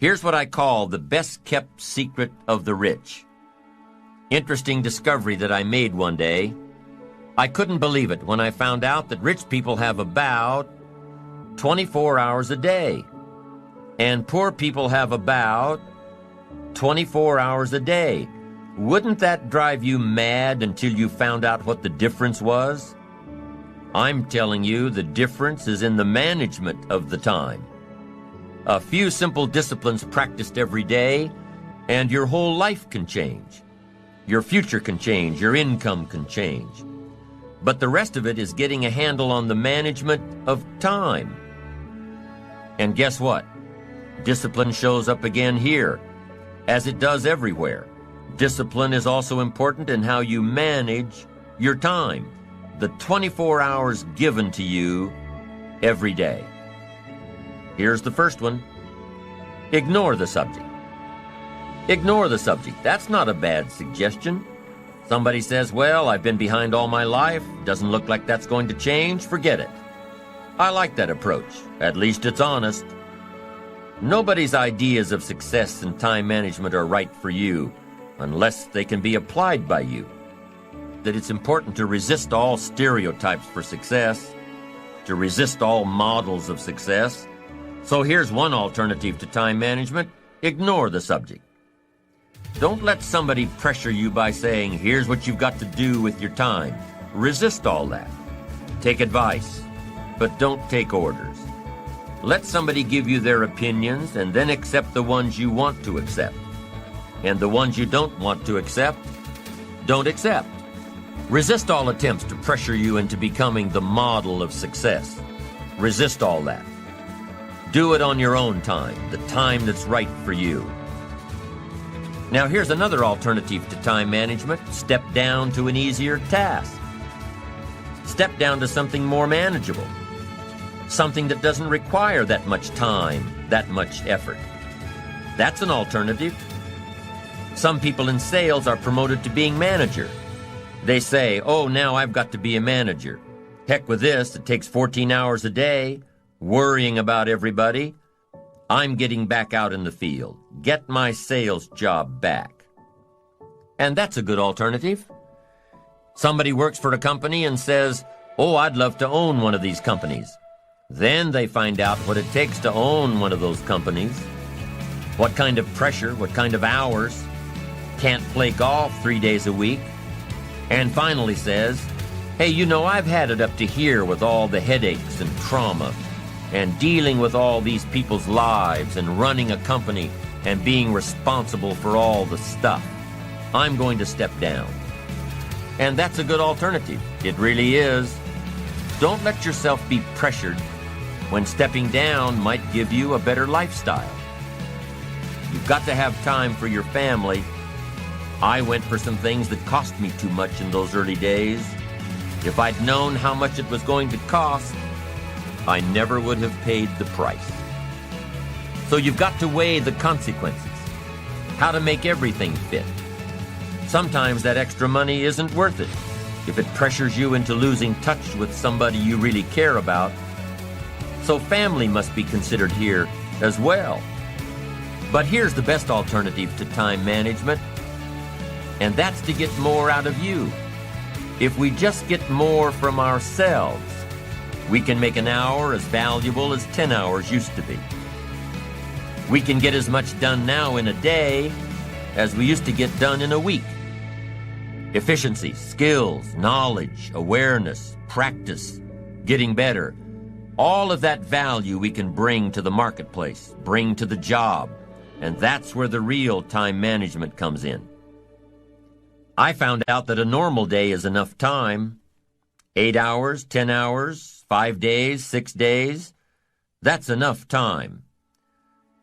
Here's what I call the best-kept secret of the rich. Interesting discovery that I made one day. I couldn't believe it when I found out that rich people have about 24 hours a day, and poor people have about 24 hours a day. Wouldn't that drive you mad until you found out what the difference was? I'm telling you, the difference is in the management of the time. A few simple disciplines practiced every day, and your whole life can change. Your future can change, your income can change. But the rest of it is getting a handle on the management of time. And guess what? Discipline shows up again here, as it does everywhere. Discipline is also important in how you manage your time, the 24 hours given to you every day. Here's the first one. Ignore the subject. Ignore the subject. That's not a bad suggestion. Somebody says, well, I've been behind all my life. Doesn't look like that's going to change. Forget it. I like that approach. At least it's honest. Nobody's ideas of success and time management are right for you unless they can be applied by you. That it's important to resist all stereotypes for success, to resist all models of success. So here's one alternative to time management. Ignore the subject. Don't let somebody pressure you by saying, here's what you've got to do with your time. Resist all that. Take advice, but don't take orders. Let somebody give you their opinions and then accept the ones you want to accept. And the ones you don't want to accept, don't accept. Resist all attempts to pressure you into becoming the model of success. Resist all that. Do it on your own time, the time that's right for you. Now here's another alternative to time management. Step down to an easier task. Step down to something more manageable. Something that doesn't require that much time, that much effort. That's an alternative. Some people in sales are promoted to being manager. They say, oh, now I've got to be a manager. Heck with this, it takes 14 hours a day, worrying about everybody. I'm getting back out in the field. Get my sales job back. And that's a good alternative. Somebody works for a company and says, oh, I'd love to own one of these companies. Then they find out what it takes to own one of those companies. What kind of pressure, what kind of hours. Can't play golf 3 days a week. And finally says, hey, you know, I've had it up to here with all the headaches and trauma and dealing with all these people's lives and running a company and being responsible for all the stuff. I'm going to step down. And that's a good alternative. It really is. Don't let yourself be pressured when stepping down might give you a better lifestyle. You've got to have time for your family. I went for some things that cost me too much in those early days. If I'd known how much it was going to cost, I never would have paid the price. So you've got to weigh the consequences, how to make everything fit. Sometimes that extra money isn't worth it if it pressures you into losing touch with somebody you really care about. So family must be considered here as well. But here's the best alternative to time management, and that's to get more out of you. If we just get more from ourselves, we can make an hour as valuable as 10 hours used to be. We can get as much done now in a day as we used to get done in a week. Efficiency, skills, knowledge, awareness, practice, getting better, all of that value we can bring to the marketplace, bring to the job, and that's where the real time management comes in. I found out that a normal day is enough time. 8 hours, 10 hours, 5 days, 6 days. That's enough time.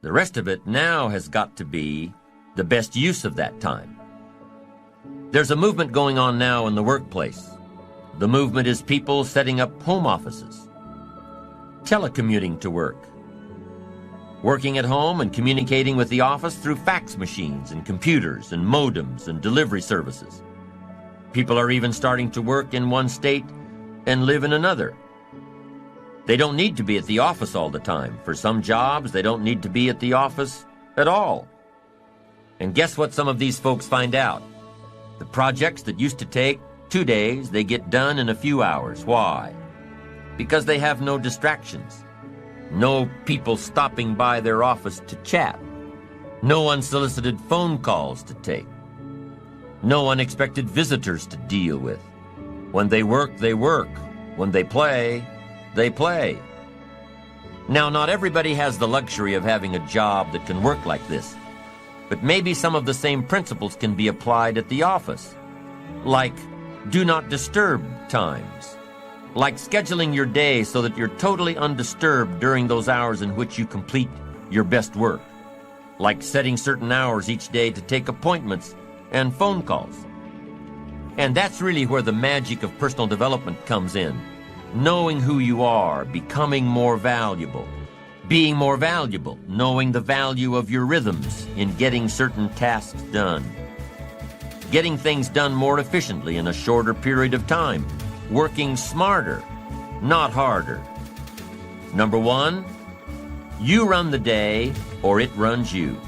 The rest of it now has got to be the best use of that time. There's a movement going on now in the workplace. The movement is people setting up home offices, telecommuting to work, working at home and communicating with the office through fax machines and computers and modems and delivery services. People are even starting to work in one state and live in another. They don't need to be at the office all the time. For some jobs, they don't need to be at the office at all. And guess what some of these folks find out? The projects that used to take 2 days, they get done in a few hours. Why? Because they have no distractions. No people stopping by their office to chat. No unsolicited phone calls to take. No unexpected visitors to deal with. When they work, they work. When they play, they play. Now, not everybody has the luxury of having a job that can work like this, but maybe some of the same principles can be applied at the office, like do not disturb times, like scheduling your day so that you're totally undisturbed during those hours in which you complete your best work, like setting certain hours each day to take appointments and phone calls. And that's really where the magic of personal development comes in. Knowing who you are, becoming more valuable. Being more valuable, knowing the value of your rhythms in getting certain tasks done. Getting things done more efficiently in a shorter period of time. Working smarter, not harder. Number 1, you run the day or it runs you.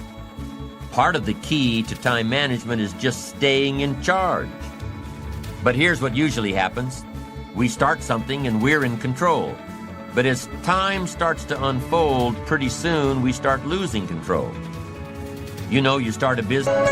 Part of the key to time management is just staying in charge. But here's what usually happens. We start something and we're in control. But as time starts to unfold, pretty soon we start losing control. You know, you start a business.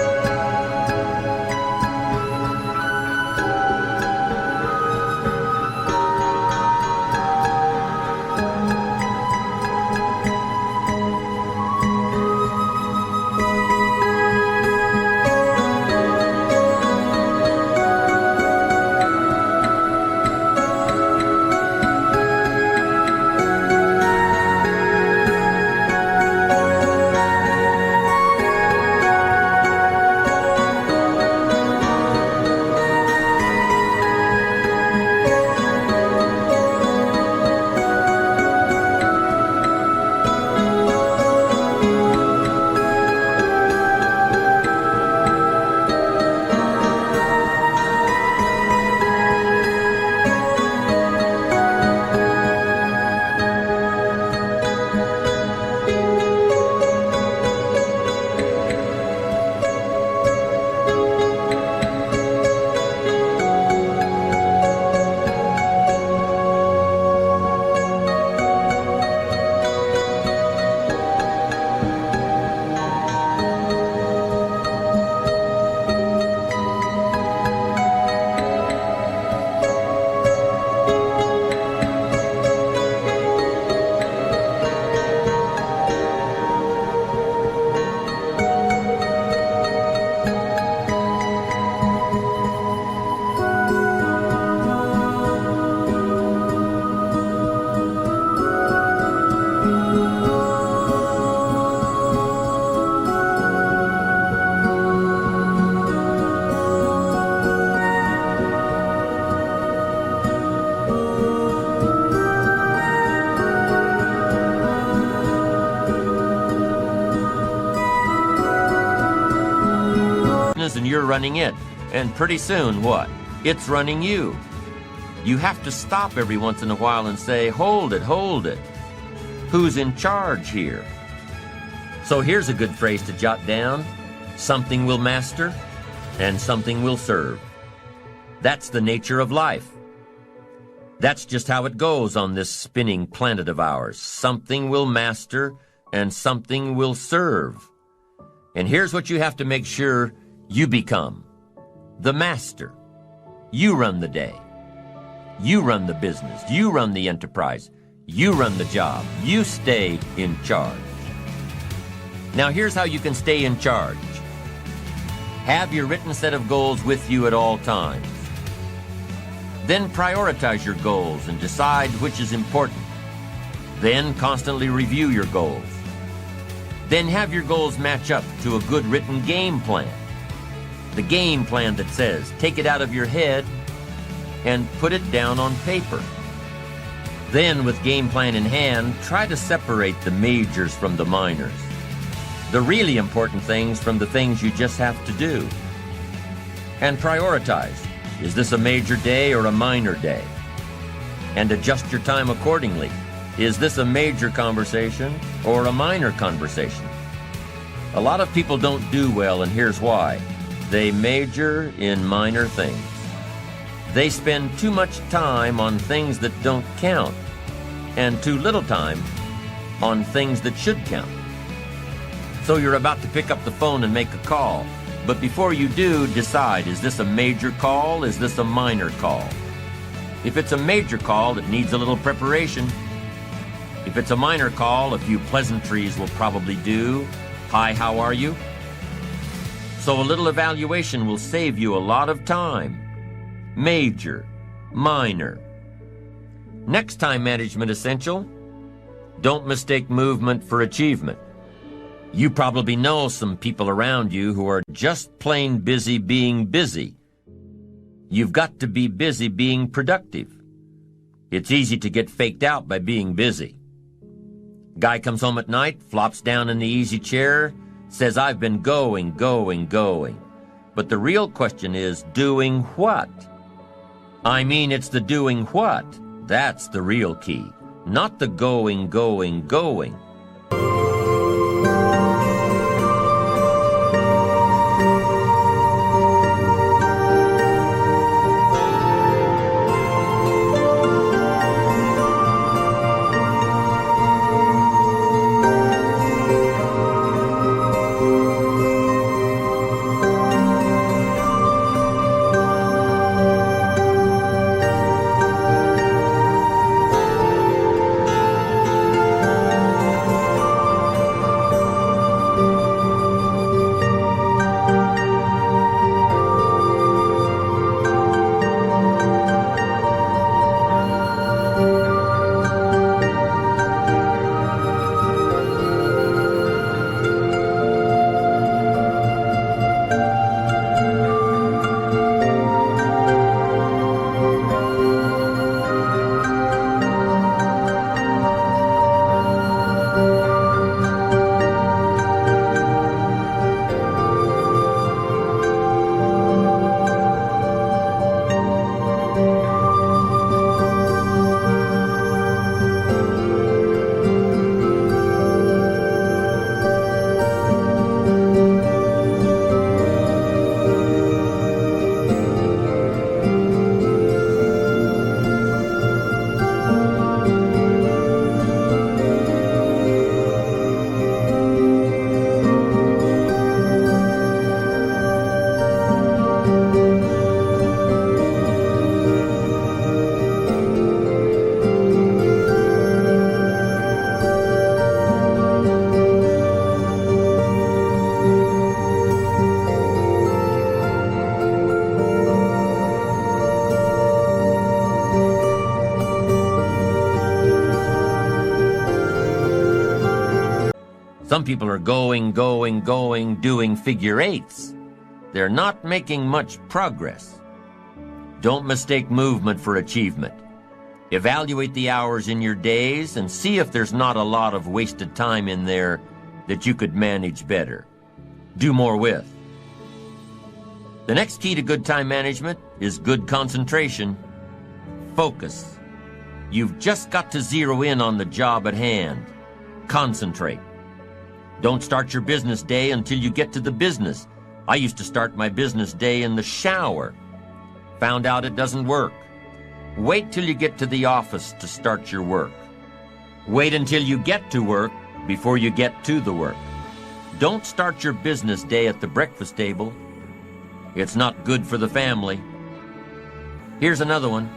And you're running it. And pretty soon, what? It's running you. You have to stop every once in a while and say, hold it, hold it. Who's in charge here? So here's a good phrase to jot down. Something will master and something will serve. That's the nature of life. That's just how it goes on this spinning planet of ours. Something will master and something will serve. And here's what you have to make sure you become: the master. You run the day. You run the business. You run the enterprise. You run the job. You stay in charge. Now here's how you can stay in charge. Have your written set of goals with you at all times. Then prioritize your goals and decide which is important. Then constantly review your goals. Then have your goals match up to a good written game plan. The game plan that says, take it out of your head and put it down on paper. Then, with game plan in hand, try to separate the majors from the minors. The really important things from the things you just have to do. And prioritize. Is this a major day or a minor day? And adjust your time accordingly. Is this a major conversation or a minor conversation? A lot of people don't do well, and here's why. They major in minor things. They spend too much time on things that don't count, and too little time on things that should count. So you're about to pick up the phone and make a call, but before you do, decide, is this a major call? Is this a minor call? If it's a major call, it needs a little preparation. If it's a minor call, a few pleasantries will probably do. Hi, how are you? So a little evaluation will save you a lot of time. Major, minor. Next time management essential, don't mistake movement for achievement. You probably know some people around you who are just plain busy being busy. You've got to be busy being productive. It's easy to get faked out by being busy. Guy comes home at night, flops down in the easy chair, says, I've been going. But the real question is, doing what? I mean, it's the doing what. That's the real key, not the going. Some people are going, doing figure eights. They're not making much progress. Don't mistake movement for achievement. Evaluate the hours in your days and see if there's not a lot of wasted time in there that you could manage better. Do more with. The next key to good time management is good concentration. Focus. You've just got to zero in on the job at hand. Concentrate. Don't start your business day until you get to the business. I used to start my business day in the shower. Found out it doesn't work. Wait till you get to the office to start your work. Wait until you get to work before you get to the work. Don't start your business day at the breakfast table. It's not good for the family. Here's another one.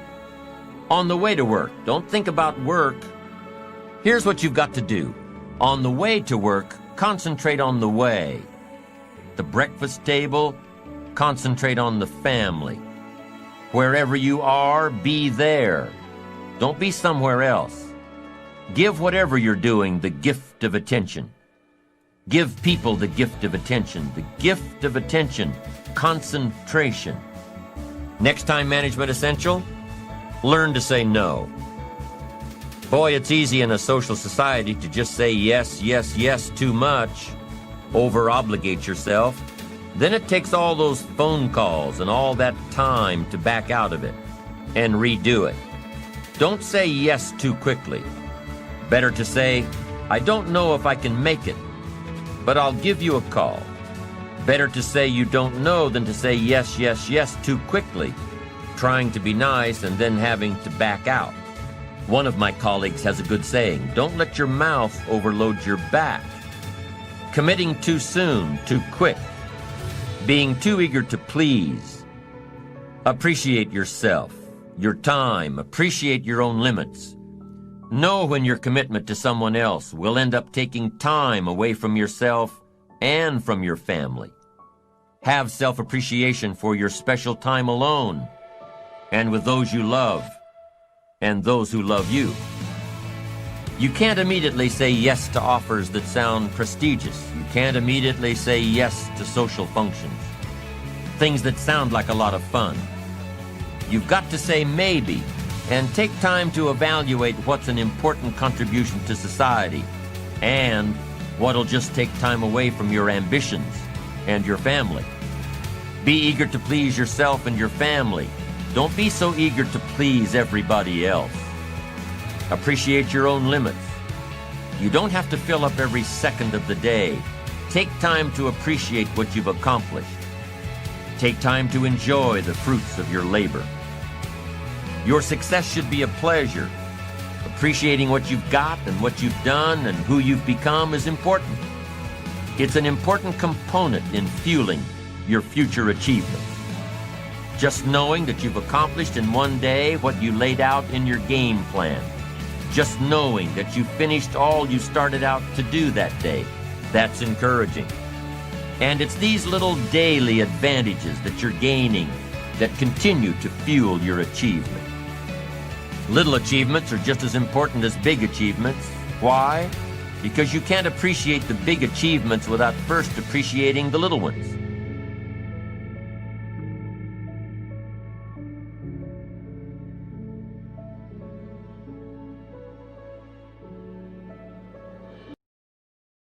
On the way to work, don't think about work. Here's what you've got to do. On the way to work, concentrate on the way. The breakfast table, concentrate on the family. Wherever you are, be there. Don't be somewhere else. Give whatever you're doing the gift of attention. Give people the gift of attention. The gift of attention. Concentration. Next time management essential, learn to say no. Boy, it's easy in a social society to just say yes too much. Over-obligate yourself. Then it takes all those phone calls and all that time to back out of it and redo it. Don't say yes too quickly. Better to say, I don't know if I can make it. but I'll give you a call. Better to say you don't know than to say yes, yes, yes too quickly, trying to be nice and then having to back out. One of my colleagues has a good saying, don't let your mouth overload your back. Committing too soon, too quick. Being too eager to please. Appreciate yourself, your time, appreciate your own limits. Know when your commitment to someone else will end up taking time away from yourself and from your family. Have self-appreciation for your special time alone and with those you love and those who love you. You can't immediately say yes to offers that sound prestigious. You can't immediately say yes to social functions, things that sound like a lot of fun. You've got to say maybe and take time to evaluate what's an important contribution to society and what'll just take time away from your ambitions and your family. Be eager to please yourself and your family. Don't be so eager to please everybody else. Appreciate your own limits. You don't have to fill up every second of the day. Take time to appreciate what you've accomplished. Take time to enjoy the fruits of your labor. Your success should be a pleasure. Appreciating what you've got and what you've done and who you've become is important. It's an important component in fueling your future achievements. Just knowing that you've accomplished in one day what you laid out in your game plan. Just knowing that you finished all you started out to do that day. That's encouraging. And it's these little daily advantages that you're gaining that continue to fuel your achievement. Little achievements are just as important as big achievements. Why? Because you can't appreciate the big achievements without first appreciating the little ones.